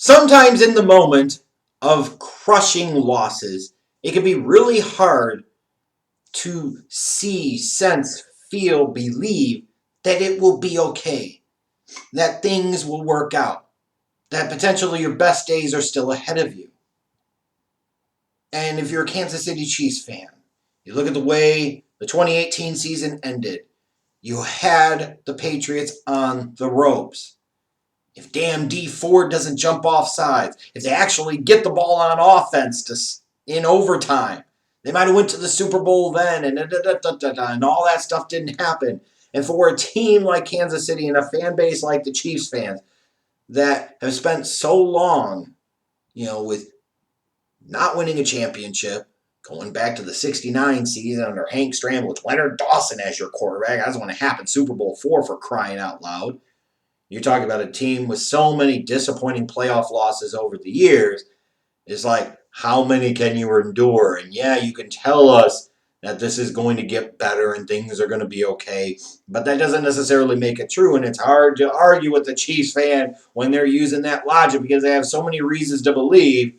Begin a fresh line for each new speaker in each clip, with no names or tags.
sometimes in the moment of crushing losses, it can be really hard to see, sense, feel, believe that it will be okay, that things will work out, that potentially your best days are still ahead of you. And if you're a Kansas City Chiefs fan, you look at the way the 2018 season ended, you had the Patriots on the ropes. If damn D Ford doesn't jump off sides, if they actually get the ball on offense in overtime, they might have went to the Super Bowl then, and all that stuff didn't happen. And for a team like Kansas City and a fan base like the Chiefs fans that have spent so long, with not winning a championship, going back to the '69 season under Hank Stram with Leonard Dawson as your quarterback, that's when it happened. Super Bowl IV, for crying out loud. You're talking about a team with so many disappointing playoff losses over the years. It's like, how many can you endure? And yeah, you can tell us that this is going to get better and things are going to be okay, but that doesn't necessarily make it true. And it's hard to argue with the Chiefs fan when they're using that logic because they have so many reasons to believe.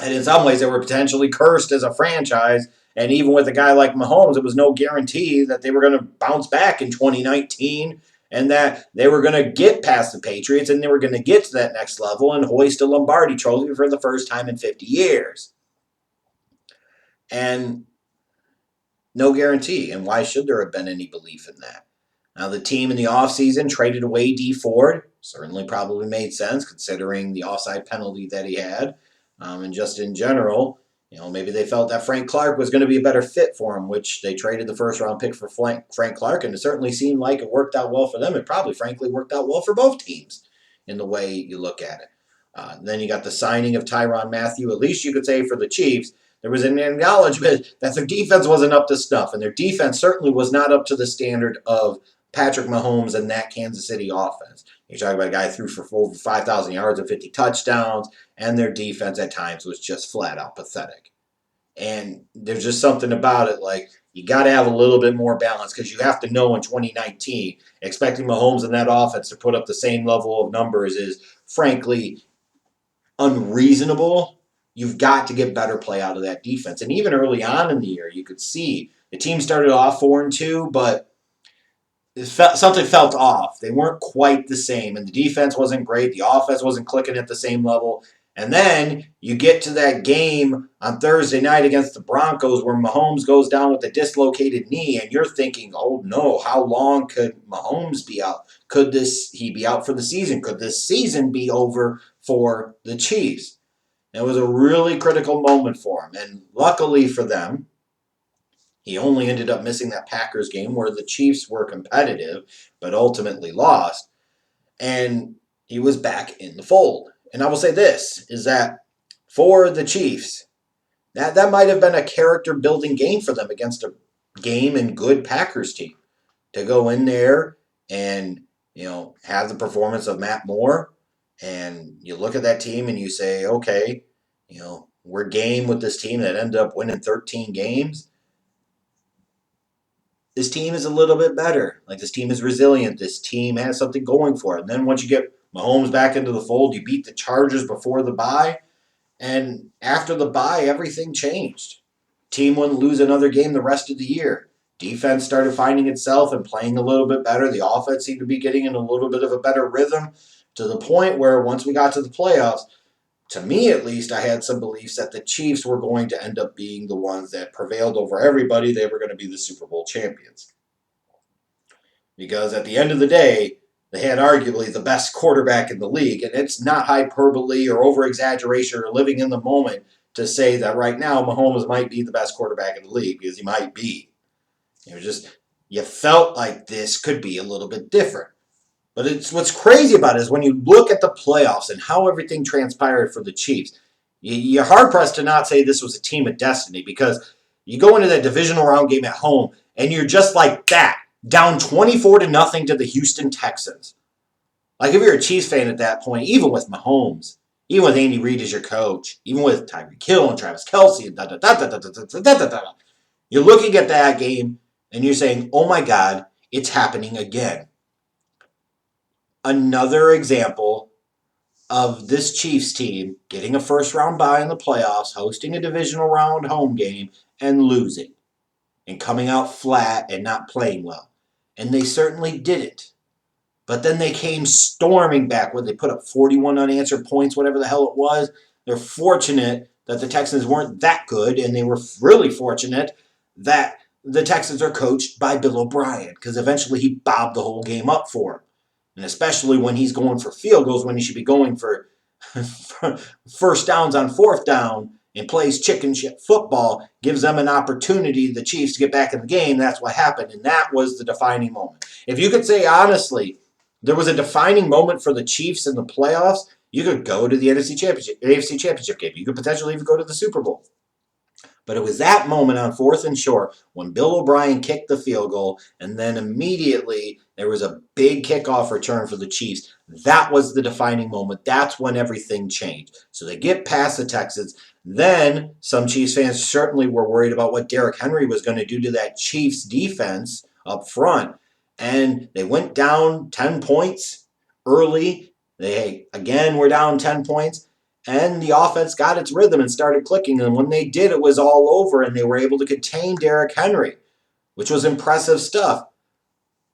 And in some ways, they were potentially cursed as a franchise. And even with a guy like Mahomes, it was no guarantee that they were going to bounce back in 2019 and that they were going to get past the Patriots and they were going to get to that next level and hoist a Lombardi trophy for the first time in 50 years. And no guarantee. And why should there have been any belief in that? Now, the team in the offseason traded away D Ford. Certainly probably made sense considering the offside penalty that he had. And just in general, maybe they felt that Frank Clark was going to be a better fit for him, which they traded the first round pick for Frank Clark, and it certainly seemed like it worked out well for them. It probably, frankly, worked out well for both teams in the way you look at it. Then you got the signing of Tyrann Mathieu. At least you could say for the Chiefs, there was an acknowledgement that their defense wasn't up to snuff, and their defense certainly was not up to the standard of Patrick Mahomes and that Kansas City offense. You're talking about a guy who threw for over 5,000 yards and 50 touchdowns, and their defense at times was just flat out pathetic. And there's just something about it, like, you got to have a little bit more balance because you have to know in 2019, expecting Mahomes and that offense to put up the same level of numbers is, frankly, unreasonable. You've got to get better play out of that defense. And even early on in the year, you could see the team started off 4-2, but something felt off. They weren't quite the same, and the defense wasn't great. The offense wasn't clicking at the same level. And then you get to that game on Thursday night against the Broncos where Mahomes goes down with a dislocated knee, and you're thinking, oh no, how long could Mahomes be out? Could he be out for the season? Could this season be over for the Chiefs? It was a really critical moment for him, and luckily for them, he only ended up missing that Packers game where the Chiefs were competitive, but ultimately lost. And he was back in the fold. And I will say this, is that for the Chiefs, that might have been a character-building game for them against a game and good Packers team. To go in there and, have the performance of Matt Moore, and you look at that team and you say, okay, we're game with this team that ended up winning 13 games. This team is a little bit better. Like, this team is resilient. This team has something going for it. And then once you get Mahomes back into the fold, you beat the Chargers before the bye. And after the bye, everything changed. Team wouldn't lose another game the rest of the year. Defense started finding itself and playing a little bit better. The offense seemed to be getting in a little bit of a better rhythm to the point where once we got to the playoffs, to me at least, I had some beliefs that the Chiefs were going to end up being the ones that prevailed over everybody. They were going to be the Super Bowl champions. Because at the end of the day, they had arguably the best quarterback in the league. And it's not hyperbole or over-exaggeration or living in the moment to say that right now Mahomes might be the best quarterback in the league, because he might be. You felt like this could be a little bit different. But what's crazy about it is when you look at the playoffs and how everything transpired for the Chiefs, you're hard-pressed to not say this was a team of destiny, because you go into that divisional round game at home and you're just like that, down 24-0 to the Houston Texans. Like, if you're a Chiefs fan at that point, even with Mahomes, even with Andy Reid as your coach, even with Tyreek Hill and Travis Kelce, you're looking at that game and you're saying, oh my God, it's happening again. Another example of this Chiefs team getting a first round bye in the playoffs, hosting a divisional round home game, and losing, and coming out flat and not playing well. And they certainly didn't. But then they came storming back when they put up 41 unanswered points, whatever the hell it was. They're fortunate that the Texans weren't that good, and they were really fortunate that the Texans are coached by Bill O'Brien, because eventually he bobbed the whole game up for him. And especially when he's going for field goals when he should be going for first downs on fourth down and plays chicken shit football, gives them an opportunity, the Chiefs, to get back in the game. That's what happened, and that was the defining moment. If you could say honestly, there was a defining moment for the Chiefs in the playoffs, you could go to the AFC Championship game. You could potentially even go to the Super Bowl. But it was that moment on 4th and short when Bill O'Brien kicked the field goal, and then immediately there was a big kickoff return for the Chiefs. That was the defining moment. That's when everything changed. So they get past the Texans. Then some Chiefs fans certainly were worried about what Derrick Henry was going to do to that Chiefs defense up front. And they went down 10 points early. They, again, were down 10 points. And the offense got its rhythm and started clicking. And when they did, it was all over, and they were able to contain Derrick Henry, which was impressive stuff.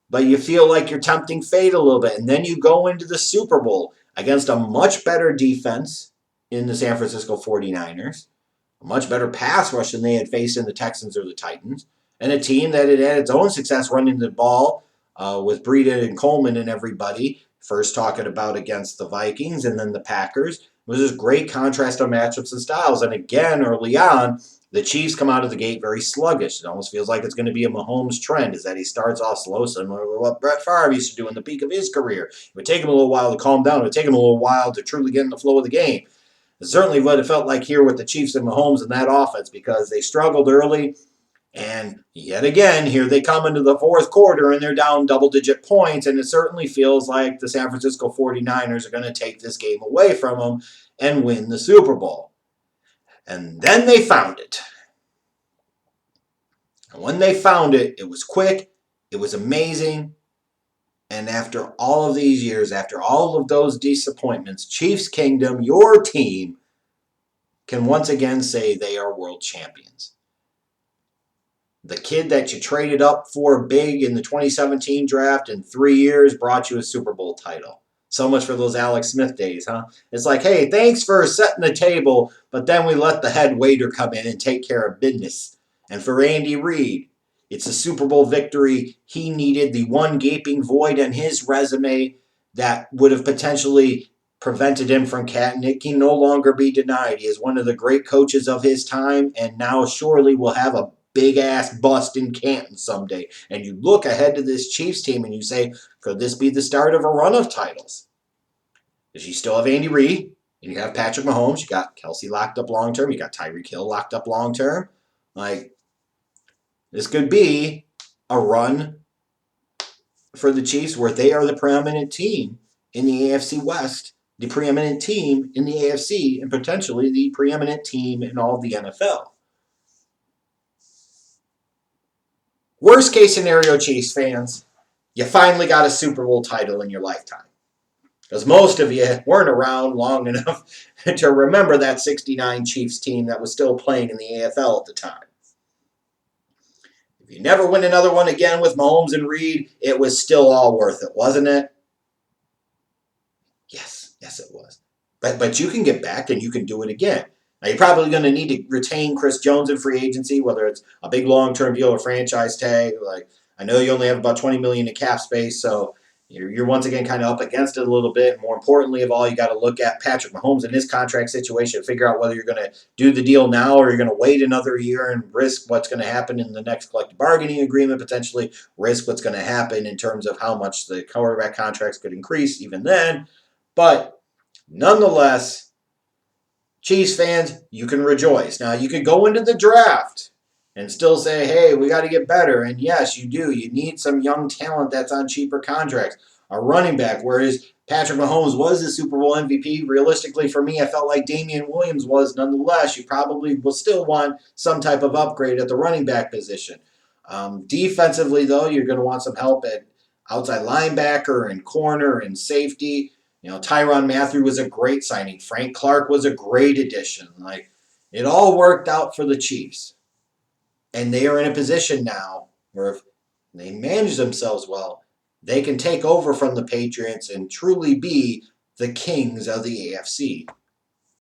But you feel like you're tempting fate a little bit. And then you go into the Super Bowl against a much better defense in the San Francisco 49ers, a much better pass rush than they had faced in the Texans or the Titans, and a team that had had its own success running the ball with Breida and Coleman and everybody. First talking about against the Vikings and then the Packers. It was this great contrast of matchups and styles. And again, early on, the Chiefs come out of the gate very sluggish. It almost feels like it's going to be a Mahomes trend, is that he starts off slow, similar to what Brett Favre used to do in the peak of his career. It would take him a little while to calm down. It would take him a little while to truly get in the flow of the game. It's certainly what it felt like here with the Chiefs and Mahomes in that offense, because they struggled early. And yet again, here they come into the fourth quarter and they're down double-digit points, and it certainly feels like the San Francisco 49ers are going to take this game away from them and win the Super Bowl. And then they found it. And when they found it, it was quick, it was amazing, and after all of these years, after all of those disappointments, Chiefs Kingdom, your team, can once again say they are world champions. The kid that you traded up for big in the 2017 draft in 3 years brought you a Super Bowl title. So much for those Alex Smith days, huh? It's like, hey, thanks for setting the table, but then we let the head waiter come in and take care of business. And for Andy Reid, it's a Super Bowl victory he needed, the one gaping void in his resume that would have potentially prevented him from It can no longer be denied. He is one of the great coaches of his time, and now surely will have a big-ass bust in Canton someday. And you look ahead to this Chiefs team and you say, could this be the start of a run of titles? Because you still have Andy Reid, and you have Patrick Mahomes, you got Kelsey locked up long-term, you got Tyreek Hill locked up long-term. Like, this could be a run for the Chiefs where they are the preeminent team in the AFC West, the preeminent team in the AFC, and potentially the preeminent team in all of the NFL. Worst case scenario, Chiefs fans, you finally got a Super Bowl title in your lifetime. Because most of you weren't around long enough to remember that 69 Chiefs team that was still playing in the AFL at the time. If you never win another one again with Mahomes and Reid, it was still all worth it, wasn't it? Yes, it was. But you can get back and you can do it again. Now, you're probably going to need to retain Chris Jones in free agency, whether it's a big long-term deal or franchise tag. Like, I know you only have about $20 million in cap space, so you're once again kind of up against it a little bit. More importantly of all, you got to look at Patrick Mahomes and his contract situation, figure out whether you're going to do the deal now or you're going to wait another year and risk what's going to happen in the next collective bargaining agreement, potentially risk what's going to happen in terms of how much the quarterback contracts could increase even then. But nonetheless, Chiefs fans, you can rejoice. Now, you could go into the draft and still say, hey, we got to get better. And yes, you do. You need some young talent that's on cheaper contracts. A running back, whereas Patrick Mahomes was the Super Bowl MVP. Realistically, for me, I felt like Damian Williams was. Nonetheless, you probably will still want some type of upgrade at the running back position. Defensively, though, you're going to want some help at outside linebacker and corner and safety. You know, Tyrann Mathieu was a great signing. Frank Clark was a great addition. Like, it all worked out for the Chiefs. And they are in a position now where if they manage themselves well, they can take over from the Patriots and truly be the kings of the AFC.